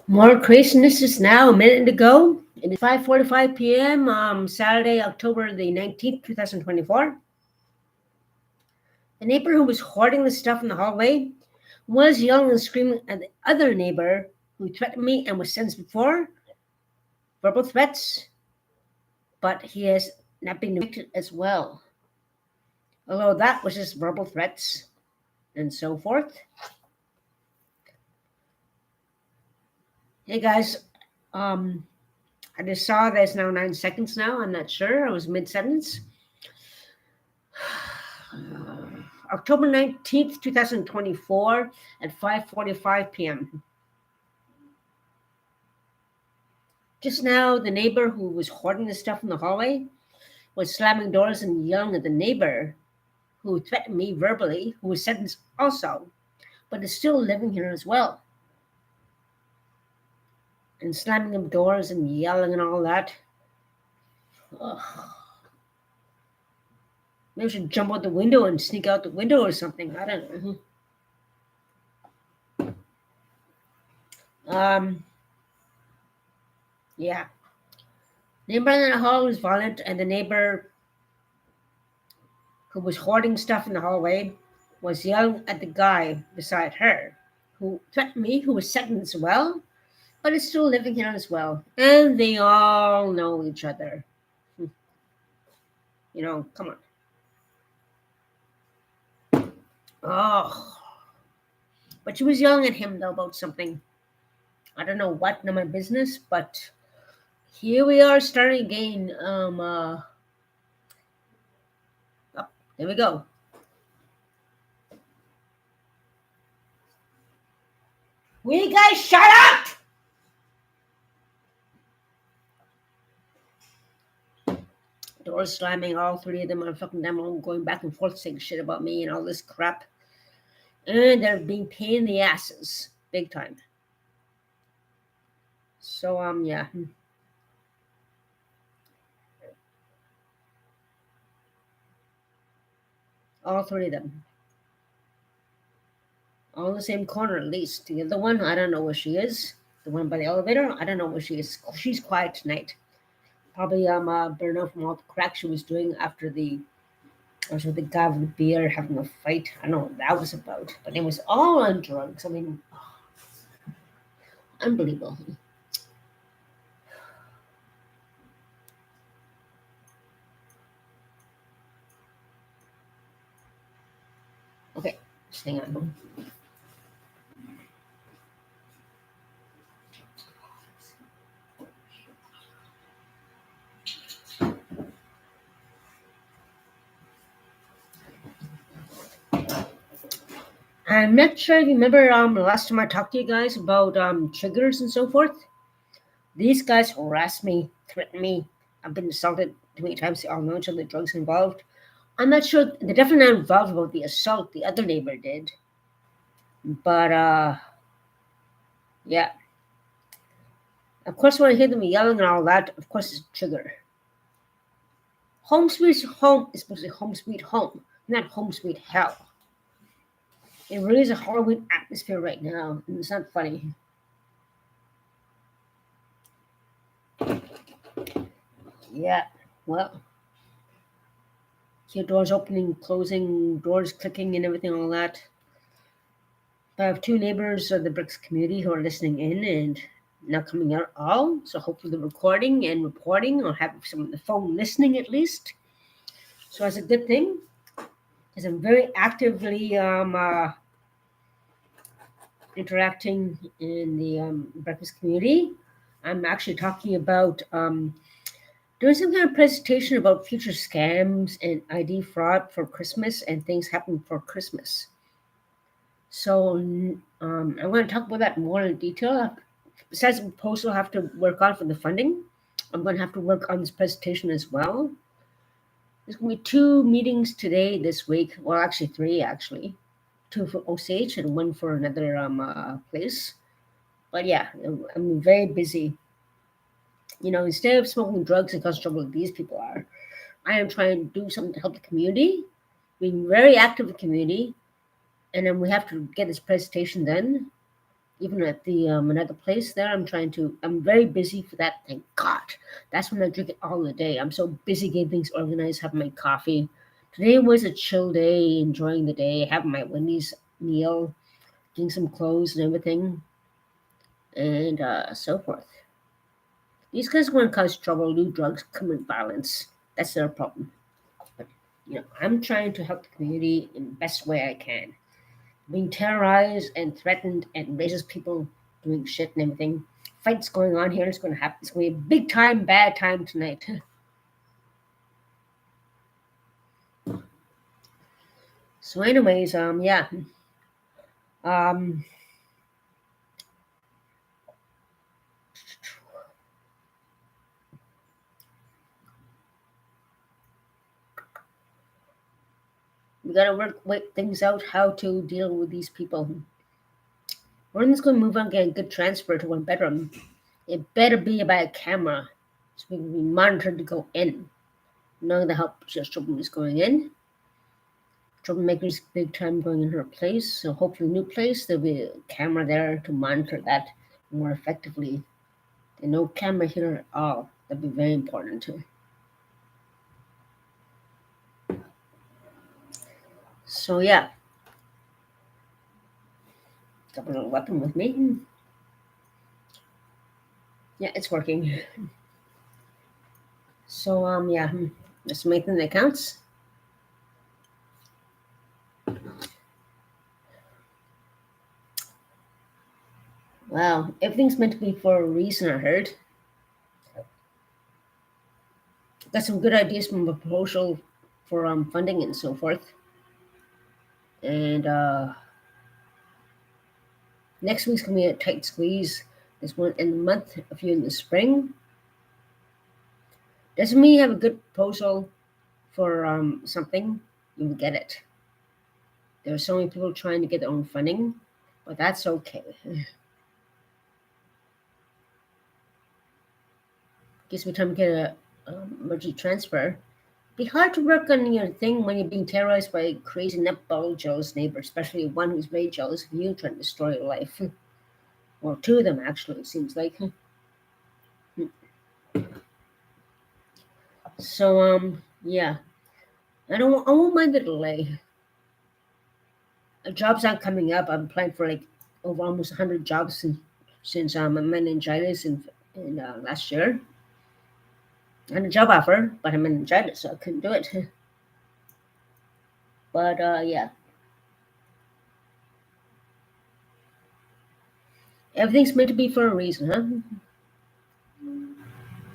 More craziness is now a minute ago. It is 5:45 p.m. Saturday, October the 19th, 2024. The neighbor who was hoarding the stuff in the hallway was yelling and screaming at the other neighbor who threatened me and was sentenced before verbal threats, but he has not been evicted as well. Although that was just verbal threats and so forth. Hey guys, I just saw that it's now 9 seconds now. I'm not sure. I was mid sentence. October 19th, 2024 at 5:45 p.m. Just now, the neighbor who was hoarding the stuff in the hallway was slamming doors and yelling at the neighbor who threatened me verbally, who was sentenced also, but is still living here as well. And slamming of doors and yelling and all that. Ugh. Maybe I should jump out the window and sneak out the window or something. I don't know. Yeah. Neighbor in the hall was violent, and the neighbor who was hoarding stuff in the hallway was yelling at the guy beside her who threatened me, who was sentenced as well, but is still living here as well. And they all know each other. Come on. Oh. But she was yelling at him, though, about something. I don't know what, none of my business, but here we are starting again. There we go. Will you guys shut up? Doors slamming, all three of them are fucking them going back and forth saying shit about me and all this crap. And they're being pain in the asses. Big time. So, yeah. All three of them. All in the same corner, at least. The other one, I don't know where she is. The one by the elevator, I don't know where she is. She's quiet tonight. Probably better know from all the crack she was doing after I was with the guy with the beer having a fight. I don't know what that was about. But it was all on drugs. I mean, unbelievable. Okay, just hang on. I'm not sure if you remember the last time I talked to you guys about triggers and so forth. These guys harass me, threaten me. I've been assaulted too many times. They all know each other. Drugs involved. I'm not sure. They're definitely not involved about the assault. The other neighbor did. But yeah. Of course, when I hear them yelling and all that, of course, it's a trigger. Home sweet home is supposed to be home sweet home, not home sweet hell. It really is a Halloween atmosphere right now, and it's not funny. Yeah, well, hear doors opening, closing, doors clicking, and everything, all that. I have two neighbors of the Bricks community who are listening in and not coming out at all. So hopefully they're recording and reporting or have some on the phone listening at least. So that's a good thing because I'm very actively interacting in the breakfast community. I'm actually talking about doing some kind of presentation about future scams and ID fraud for Christmas and things happening for Christmas. So I'm going to talk about that more in detail. Besides the proposal I have to work on for the funding, I'm going to have to work on this presentation as well. There's going to be two meetings today this week. Well, actually three, actually. Two for OCH and one for another place. But yeah, I'm very busy. Instead of smoking drugs and causing trouble like these people are, I am trying to do something to help the community, being very active in the community, and then we have to get this presentation done. Even at the another place there, I'm very busy for that. Thank God. That's when I drink it all the day. I'm so busy getting things organized, having my coffee. Today was a chill day, enjoying the day, having my Wendy's meal, getting some clothes and everything, and so forth. These guys want to cause trouble, do drugs, commit violence. That's their problem. But I'm trying to help the community in the best way I can. Being terrorized and threatened and racist people doing shit and everything. Fights going on here. It's going to happen. It's going to be a big time, bad time tonight. So, anyways, yeah, um, we gotta work things out how to deal with these people. We're just going to move on, get a good transfer to one bedroom. It better be by a camera, so we can be monitored to go in. Knowing the help just children is going in. Troublemakers big time going in her place. So hopefully new place there'll be a camera there to monitor that more effectively. There's no camera here at all. That'd be very important too. So yeah, got a little weapon with me. Yeah, it's working. So yeah, let's make the accounts. Wow, everything's meant to be for a reason. I heard. Got some good ideas from a proposal for funding and so forth. And next week's gonna be a tight squeeze. This one in the month, a few in the spring. Doesn't mean you have a good proposal for something, you will get it. There are so many people trying to get their own funding, but that's okay. Gives me time to get a emergency transfer. Be hard to work on your thing when you're being terrorized by a crazy nutball jealous neighbor, especially one who's very jealous of you trying to destroy your life. Well, two of them actually, it seems like. So yeah, I won't mind the delay. Jobs aren't coming up. I'm applying for like over almost 100 jobs since my meningitis in last year. I had a job offer, but I'm meningitis, so I couldn't do it. But yeah, everything's meant to be for a reason, huh?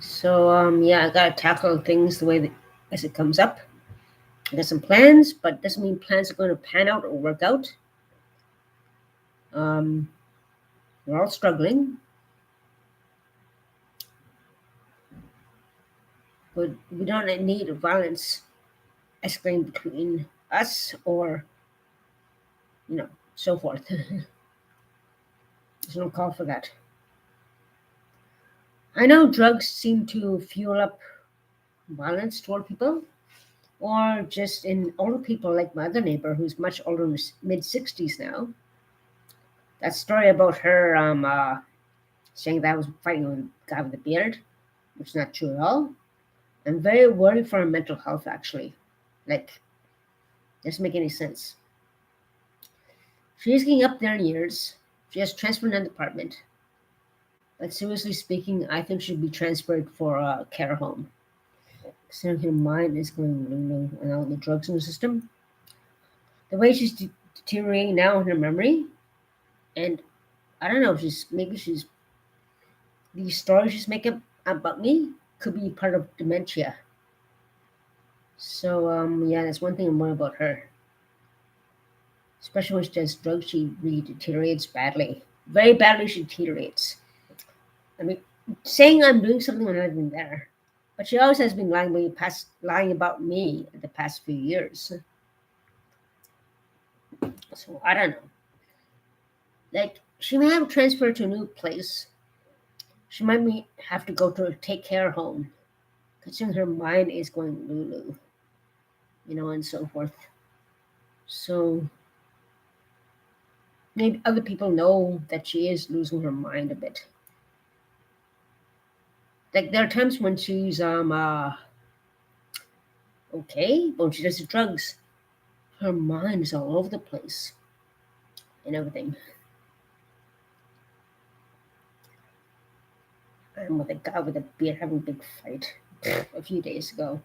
So yeah, I gotta tackle things the way that as it comes up. I got some plans, but it doesn't mean plans are going to pan out or work out. Um, we're all struggling, but we don't need violence escalating between us or so forth. There's no call for that. I know drugs seem to fuel up violence toward people, or just in older people like my other neighbor who's much older, mid 60s now. That story about her saying that I was fighting with a guy with a beard, which is not true at all. I'm very worried for her mental health, actually. Like, doesn't make any sense. She's getting up there in years. She has transferred in the department. But seriously speaking, I think she'd be transferred for a care home. Considering her mind is going and all the drugs in the system. The way she's deteriorating now in her memory, and I don't know, she's these stories she's making about me could be part of dementia. So yeah, that's one thing I'm worried about her. Especially when she does drugs, she really deteriorates badly. Very badly she deteriorates. I mean, saying I'm doing something when I'm not even there. But she always has been lying about me in the past few years. So I don't know. Like she may have transferred to a new place. She might have to go to a take care home, considering her mind is going lulu, and so forth. So Maybe other people know that she is losing her mind a bit. Like there are times when she's okay, but when she does the drugs, her mind is all over the place and everything. I'm with a guy with a beard having a big fight a few days ago.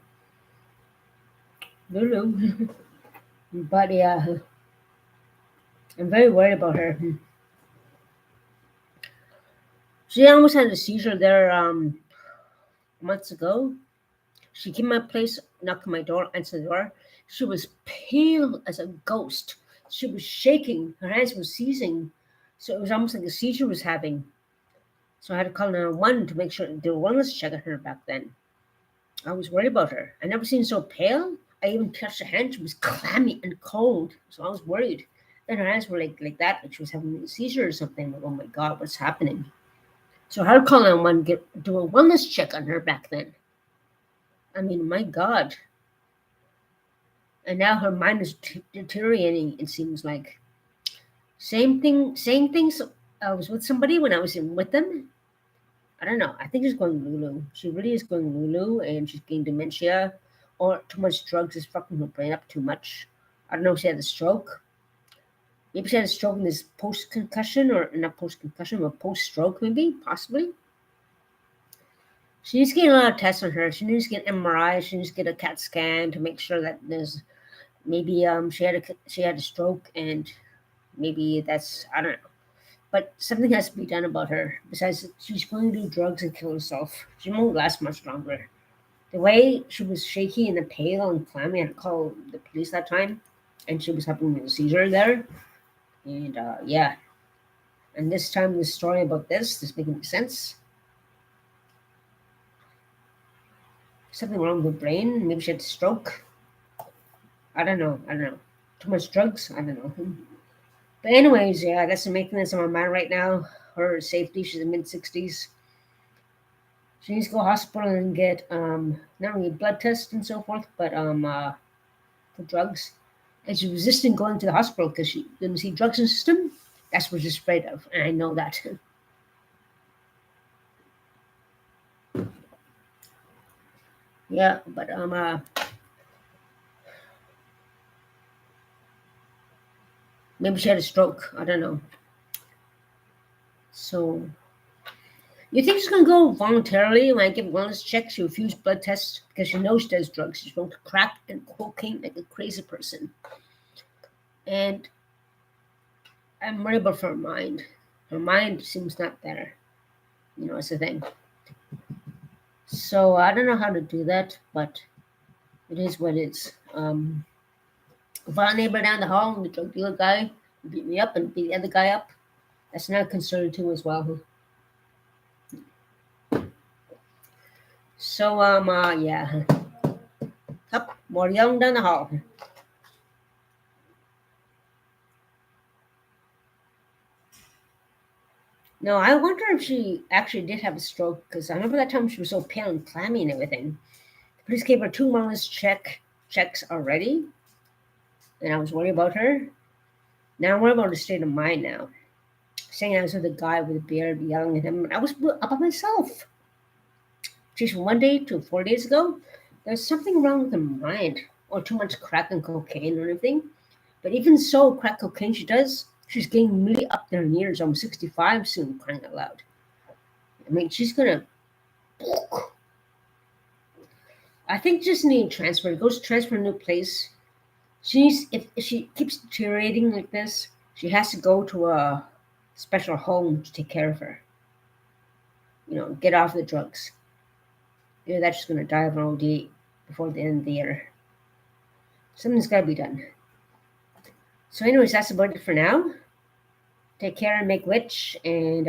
Lulu. But yeah, I'm very worried about her. She almost had a seizure there months ago. She came to my place, knocked on my door, answered the door. She was pale as a ghost. She was shaking. Her hands were seizing. So it was almost like a seizure was having. So I had to call 911 to make sure they were wellness check on her back then. I was worried about her. I never seen her so pale. I even touched her hand. She was clammy and cold. So I was worried. Then her hands were like that, like she was having a seizure or something. Like, oh my God, what's happening? So I had to call 911, do a wellness check on her back then. I mean, my God. And now her mind is deteriorating, it seems like. Same things. I was with somebody when I was in with them. I don't know. I think she's going Lulu. She really is going Lulu, and she's getting dementia, or too much drugs is fucking her brain up too much. I don't know if she had a stroke. Maybe she had a stroke in this post concussion, or not post concussion, but post stroke, maybe, possibly. She needs to get a lot of tests on her. She needs to get MRI. She needs to get a CAT scan to make sure that there's maybe she had a stroke, and maybe that's, I don't know. But something has to be done about her. Besides, she's going to do drugs and kill herself. She won't last much longer. The way she was shaky and pale and clammy, I had to call the police that time, and she was having a seizure there. And yeah, and this time the story about this making sense. Something wrong with her brain. Maybe she had a stroke. I don't know. I don't know. Too much drugs. I don't know. But anyways, yeah, that's the main thing that's on my mind right now. Her safety. She's in mid 60s. She needs to go to hospital and get not only blood tests and so forth, but for drugs. And she's resisting going to the hospital because she didn't see drugs in the system. That's what she's afraid of, and I know that. Yeah, but maybe she had a stroke. I don't know. So you think she's gonna go voluntarily when I give wellness checks? She refused blood tests because she knows she does drugs. She's going to crack and cocaine like a crazy person. And I'm worried about her mind. Her mind seems not there. It's the thing. So I don't know how to do that, but it is what it is. If our neighbor down the hall, the drug dealer guy, beat me up and beat the other guy up, that's not concerning too as well. So yeah, up more young down the hall. No, I wonder if she actually did have a stroke because I remember that time she was so pale and clammy and everything. The police gave her two wellness checks already, and I was worried about her. Now I'm worried about her state of mind now. Saying I was with a guy with a beard yelling at him, and I was up by myself. She's from one day to 4 days ago. There's something wrong with her mind, or too much crack and cocaine or anything. But even so, crack cocaine she does, she's getting really up there in years, almost 65 soon, crying out loud. I mean, she's gonna. I think just need a transfer. Goes to transfer to a new place. She needs, if she keeps deteriorating like this, she has to go to a special home to take care of her. Get off the drugs. That's just gonna die of an OD before the end of the year. Something's got to be done. So, anyways, that's about it for now. Take care and make rich. And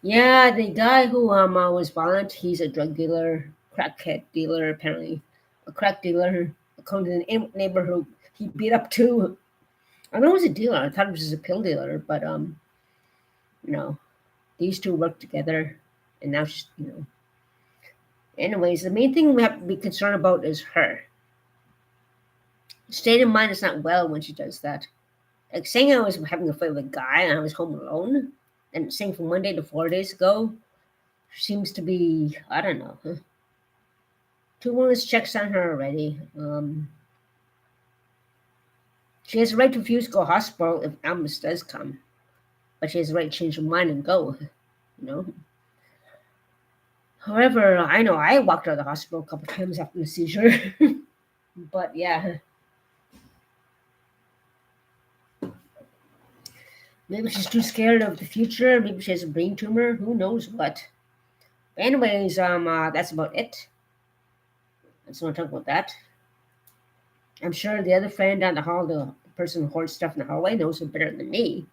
yeah, the guy who was violent, he's a drug dealer, crackhead dealer, apparently, a crack dealer. According to the neighbor who he beat up too. I know he was a dealer. I thought he was just a pill dealer, but you know, these two work together, and now Anyways, the main thing we have to be concerned about is her. state of mind is not well when she does that. Like saying I was having a fight with a guy and I was home alone, and saying from 1 day to 4 days ago seems to be, I don't know. Two wellness checks on her already. She has the right to refuse to go to hospital if ambulance does come, but she has the right to change her mind and go. You know. However, I know I walked out of the hospital a couple times after the seizure, but yeah, maybe she's too scared of the future. Maybe she has a brain tumor. Who knows what? But anyways, that's about it. I just want to talk about that. I'm sure the other friend down the hall, the person who hoards stuff in the hallway, knows her better than me.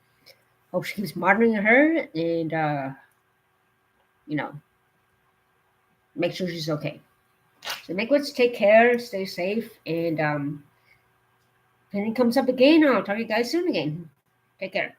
Hope she keeps monitoring her and, you know, make sure she's okay. So, Nicholas, take care, stay safe, and if anything comes up again, I'll talk to you guys soon again. Take care.